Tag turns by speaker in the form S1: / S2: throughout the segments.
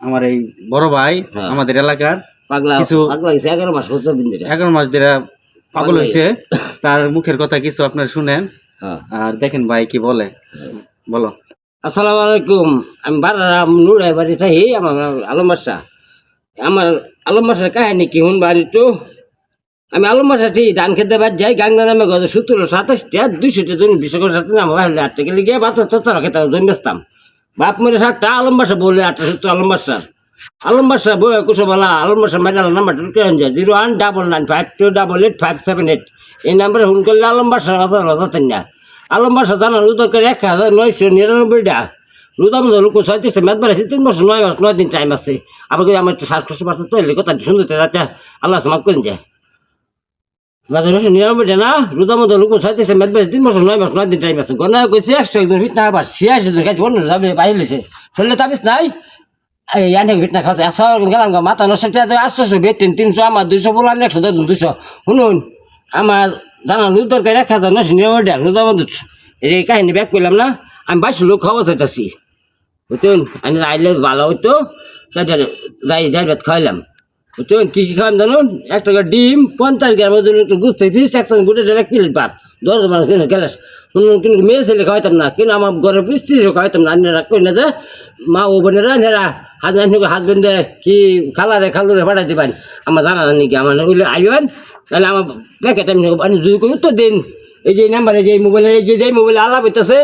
S1: আমার এই বড় ভাই আমাদের এলাকার কিছু 11 মাস ধরে পাগল হয়েছে। তার মুখের কথা কিছু আপনার শুনেন আর দেখেন ভাই কি বলে। বলো।
S2: আসসালামু আলাইকুম। আমি নুরাই বাড়ি থাকি। আমার আলম বাসা। আমার আলম বাসার কাহিনী কি শুনবা একটু? আমি আলম বাসা ঠিক ধান খেতে বাদ যাই। গাঙ্গা নামে গত 17-27টা 200টা জমি বিশ্বকর সাথে আমার ভাই 8 টাকা লিগে বাত তোরা খেতে জমি বেচতাম। বাপ মেরে 7টা আলম বাসা বলে 870 আলম বাসা। আলম বাসা বই কুশোবালা আলম বাসা মাইনাল নাম্বার কেন যায় 01995288578। এই নাম্বারে ফোন করলে আলম বাসা না আলম বাসা জানার উদর করে 1999টা রুদাম লোক 36 মেদ বাড়াইছে 3 বছর 9 মাস 9 দিন টাইম আছে। আবার আমার একটু শ্বাসকষ্ট পাচ্ছে তৈরি কথা শুনতে যাচ্ছে। আল্লাহ মাফ করে যায় 99টা না রুদাম লোক 36 মেদ বাড়াইছে 3 বছর 9 মাস 9 দিন টাইম আছে। গনা কইছে 100 একজন ফিট না আবার 86 জন কাছে অন্য যাবে বাইরেছে শুনলে তাবিস নাই। ফিটনা খাচ্ছে গেলাম মাথা নষ্ট 800 বেতন 300 আমার 200 বললাম 100 200 শুনুন আমার জানা লুক দরকার 1000 রুদাম এই কাহিনী ব্যাক করলাম না। আমি 22 লোক খাওয়া চাইতেছি বুঝুন। আমি আইলে ভালো হইতো যাই ভাত খাইলাম বুঝুন। কী খাওয়াম জানুন 1 টাকা ডিম 50 গ্রামের জন্য একটু গুছতে পিস 1 গুটে 1 প্লেট ভাত 10 মানুষ গেলাস কিন্তু মেয়ে ছেলে খাওয়াইতাম না। কিন্তু আমার ঘরের স্ত্রীও খাওয়াইতাম না। আন্যরা কই না যে মা ও বোনেরা নেরা হাত বেঁধে কি খালুরে পাঠাই দিবেন আমার জানা জানি কি আমার ওইলে আইবেন তাহলে আমার প্যাকেট আমি দুই করে উত্তর দিন। এই যে নাম্বারে যে মোবাইলে যে মোবাইলে আলাপ হইতেছে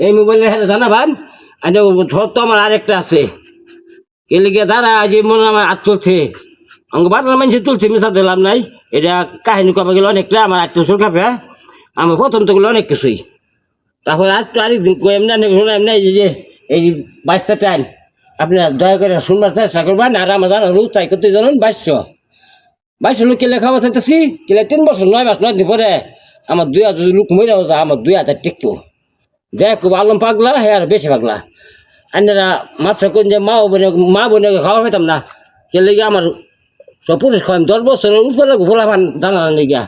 S2: এই মোবাইলে জানাবেন। আর তো আমার আরেকটা আছে এলিগে দাঁড়া যে মনে আমার হাত চলছে আমাকে বাটার মানুষ তুলছে মিশা দিলাম নাই। এটা কাহিনী কবে গেলে অনেকটা আমার আত্মীয় খাবে আমার প্রথম তো গেলে অনেক কিছুই। তারপরে আরেকদিন এমনি যে এই 22টা টাইম আপনারা দয়া করে শুনবার চেষ্টা করবেন। আর আমার জানা রোজ চাই করতে জানুন 2200 লোক কেলে খাওয়া চাইতেছি কেলে 3 বছর 9 মাস 9 দিন পরে আমার 2000 লোক মরে যা আমার 2000 টিকতো দেখ আলম পাগলা হ্যাঁ আর বেশি পাগলা। আন্যরা মাত্র কোন যে মা বোনে খাওয়া পেতাম না কেলে গিয়ে আমার সব পুরুষ খাওয়াম 10 বছর উপরে ভোলা পান জানা গিয়া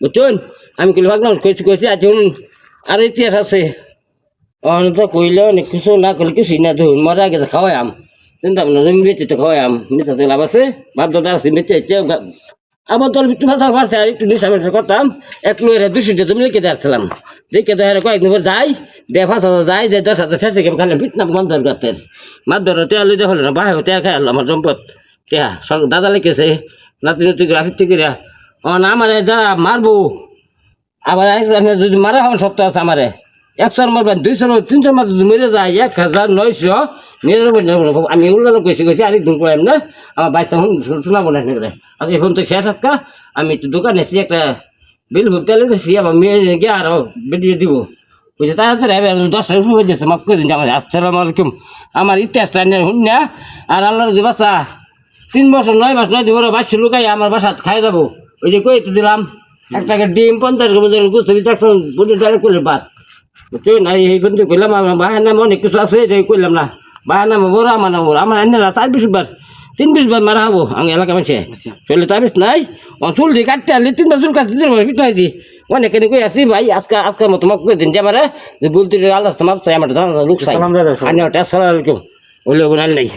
S2: বুঝছেন। আমি কেলে পাগলাম কইছি আজ আর ইতিহাস আছে তো কইলে অনেক কিছু না করলে কিছুই না ধরুন মরা আগে খাওয়াইম চিন্তা ভাবনা জমি বেঁচে তো খাওয়াইম মিশাতে লাভ আছে বাপ দাদা আছে বেঁচে আমার দল একটু মাথা পারছে আর একটু নিশা মেশা করতাম 1 লোয়ের 200টা তুমি লিখে দেখছিলাম দেখে তো কয়েকদিন পর যাই 5,000 যাই যে 10,000 শেষে গেম খালি ফিটনা গন্ধের গাতের মাছ ধরো তেল লইতে হলো না বাহে টেয়া খাই আমার সম্পদ টেয়া দাদা লিখেছে নাতি নতুন গ্রাফিক থেকে না আমার যা মারবো আবার যদি মারা হওয়ার সপ্তাহ আছে আমারে 100 মারবেন 200 300 মার মেরে যায় 1999 আমি উল্লাল কইছি আরেকদিন কইলাম না আমার বাচ্চা শোনাবো না আর এখন তো শেষ আজকা আমি একটু দোকানে এসেছি একটা বিল ভুল তেলে দিয়েছি আবার মেয়ে গিয়ে আরও বেরিয়ে দিব বুঝছে তাড়াতাড়ি 10 টাকা হয়ে যাচ্ছে মাফ করে দিন আমার আসসালামু আলাইকুম। আমার ইতিহাসটা শুন না আর আল্লাহর যে বাচ্চা 3 বছর 9 মাস 9 দিন পরে 22 লুকাই আমার বাসাত খাই যাবো ওই যে কই তো দিলাম 1 টাকা ডিম 50 গ্রামের গুছতে বুঝতে ডাইরেক্ট করলে বাদ বুঝছেন। আর এই পর্যন্ত কইলাম আমার বাহার নামে অনেক কিছু আছে এটা কইলাম না বাহার নামে বড় আমার নাম আমার আন্যরা 4-20 বার 3-20 বার মারা হবো আমি এলাকা মাসে চলে তাবিস নাই চুল দিয়ে কাটতে আনলে 3 বার চুল কাটতে পিঠাইছি অনেক কেন কই আসি ভাই আজকের মতো মাফ করে দিন যে আমার বলতে আল্লাহ মাফ চাই আমার জানা লোক চাই আসসালামু আলাইকুম ওই লোক নাই।